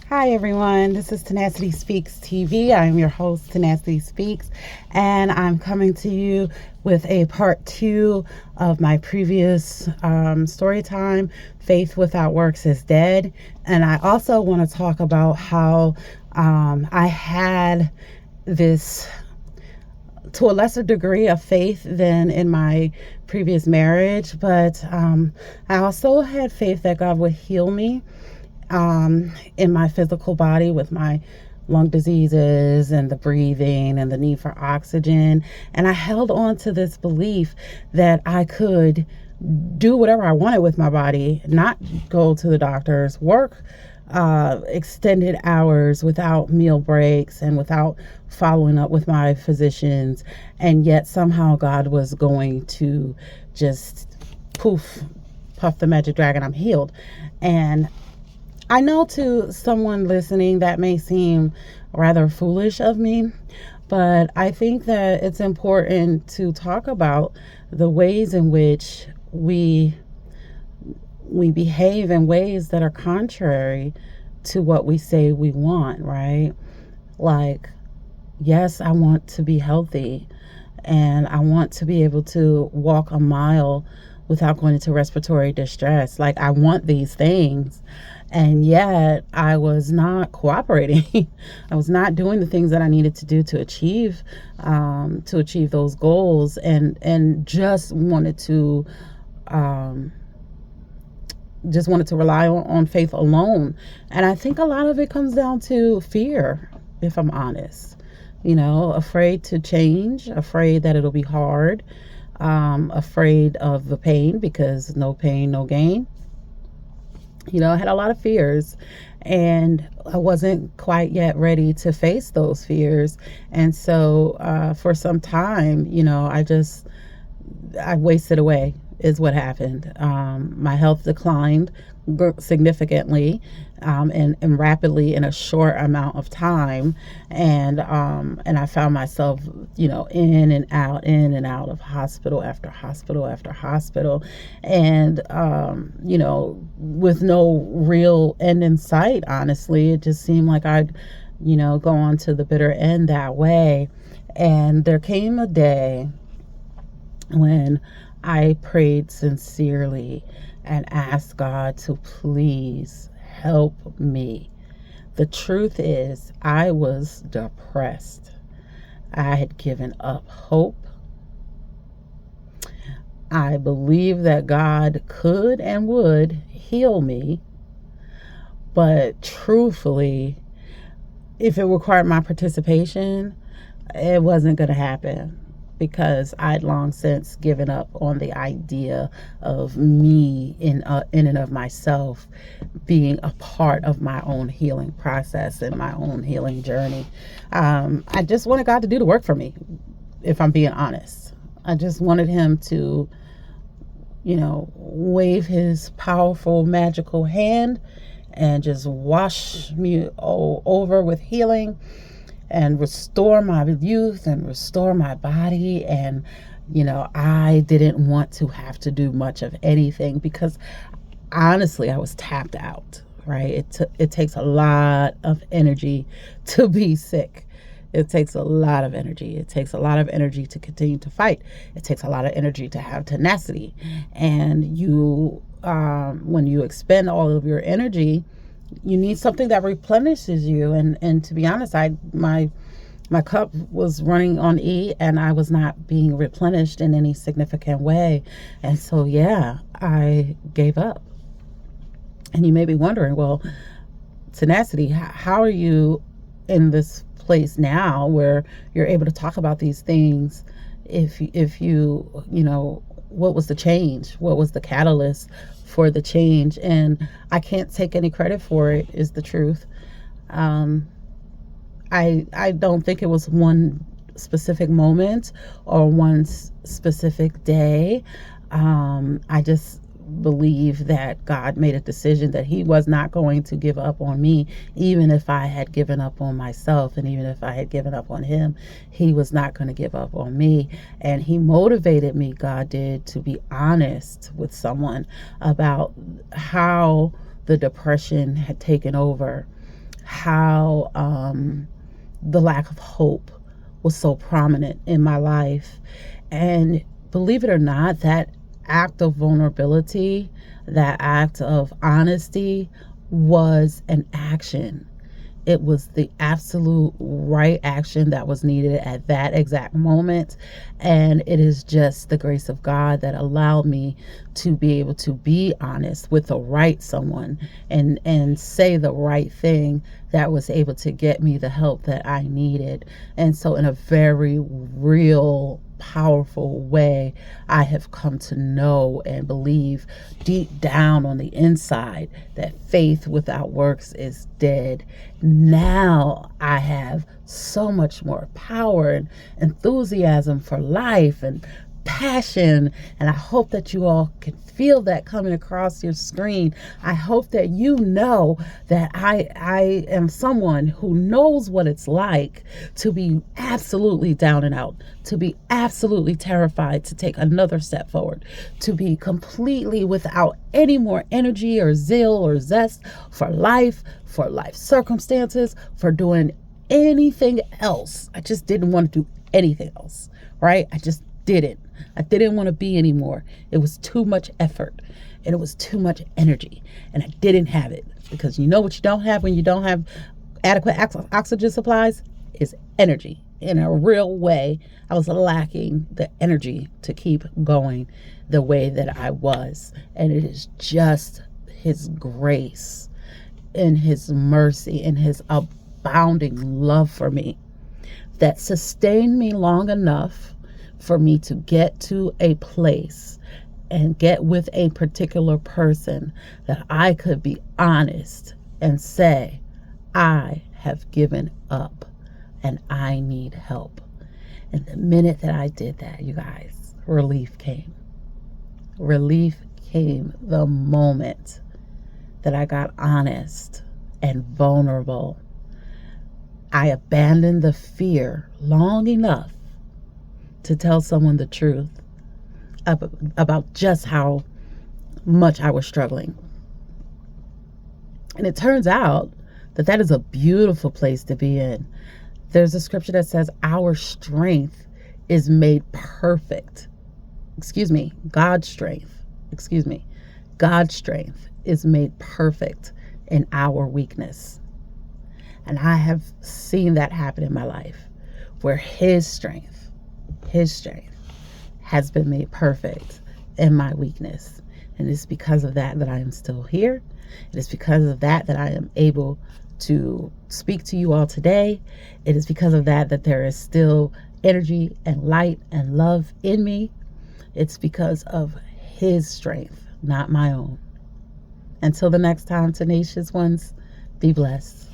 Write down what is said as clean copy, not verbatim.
Hi, everyone. This is Tenacity Speaks TV. I'm your host, Tenacity Speaks, and I'm coming to you with a part two of my previous story time, Faith Without Works is Dead. And I also want to talk about how I had this, to a lesser degree, of faith than in my previous marriage, but I also had faith that God would heal me in my physical body with my lung diseases and the breathing and the need for oxygen. And I held on to this belief that I could do whatever I wanted with my body, not go to the doctors, work extended hours without meal breaks and without following up with my physicians. And yet somehow God was going to just poof, puff the magic dragon, I'm healed. And I know to someone listening that may seem rather foolish of me, but I think that it's important to talk about the ways in which we behave in ways that are contrary to what we say we want, right? Like, yes, I want to be healthy and I want to be able to walk a mile without going into respiratory distress. Like, I want these things. And yet I was not cooperating. I was not doing the things that I needed to do to achieve those goals, and um, just wanted to rely on faith alone. And I think a lot of it comes down to fear, if I'm honest. Afraid to change, afraid that it'll be hard, afraid of the pain, because no pain, no gain. I had a lot of fears, and I wasn't quite yet ready to face those fears. And so for some time, I wasted away is what happened. My health declined significantly, and rapidly in a short amount of time. And I found myself, in and out of hospital after hospital after hospital. And, with no real end in sight, honestly. It just seemed like I'd, go on to the bitter end that way. And there came a day when I prayed sincerely and asked God to please help me. The truth is, I was depressed. I had given up hope. I believed that God could and would heal me, but truthfully, if it required my participation, it wasn't going to happen, because I'd long since given up on the idea of me in and of myself being a part of my own healing process and my own healing journey. I just wanted God to do the work for me, if I'm being honest. I just wanted him to, wave his powerful, magical hand and just wash me all over with healing and restore my youth and restore my body. And, I didn't want to have to do much of anything, because honestly, I was tapped out, right? It takes a lot of energy to be sick. It takes a lot of energy. It takes a lot of energy to continue to fight. It takes a lot of energy to have tenacity. And when you expend all of your energy, you need something that replenishes you. And to be honest, my cup was running on E, and I was not being replenished in any significant way. And so, I gave up. And you may be wondering, well, Tenacity, how are you in this place now where you're able to talk about these things? If what was the change? What was the catalyst for the change? And I can't take any credit for it, is the truth. I don't think it was one specific moment or one specific day. I just believe that God made a decision that he was not going to give up on me, even if I had given up on myself, and even if I had given up on him, he was not going to give up on me. And he motivated me, God did, to be honest with someone about how the depression had taken over, how the lack of hope was so prominent in my life. And believe it or not, that act of vulnerability, that act of honesty was an action. It was the absolute right action that was needed at that exact moment. And it is just the grace of God that allowed me to be able to be honest with the right someone and say the right thing that was able to get me the help that I needed. And so in a very real, powerful way, I have come to know and believe deep down on the inside that faith without works is dead. Now I have so much more power and enthusiasm for life and passion, and I hope that you all can feel that coming across your screen. I hope that you know that I am someone who knows what it's like to be absolutely down and out, to be absolutely terrified to take another step forward, to be completely without any more energy or zeal or zest for life circumstances, for doing anything else. I just didn't want to do anything else, right? I just didn't. I didn't want to be anymore. It was too much effort and it was too much energy, and I didn't have it, because you know what you don't have when you don't have adequate oxygen supplies is energy. In a real way, I was lacking the energy to keep going the way that I was. And it is just His grace and His mercy and His abounding love for me that sustained me long enough for me to get to a place and get with a particular person that I could be honest and say, I have given up and I need help. And the minute that I did that, you guys, relief came. Relief came the moment that I got honest and vulnerable. I abandoned the fear long enough to tell someone the truth about just how much I was struggling. And it turns out that that is a beautiful place to be in. There's a scripture that says our strength is made perfect. God's strength is made perfect in our weakness. And I have seen that happen in my life, where His strength has been made perfect in my weakness. And it's because of that that I am still here. It is because of that that I am able to speak to you all today. It is because of that that there is still energy and light and love in me. It's because of His strength, not my own. Until the next time, tenacious ones, be blessed.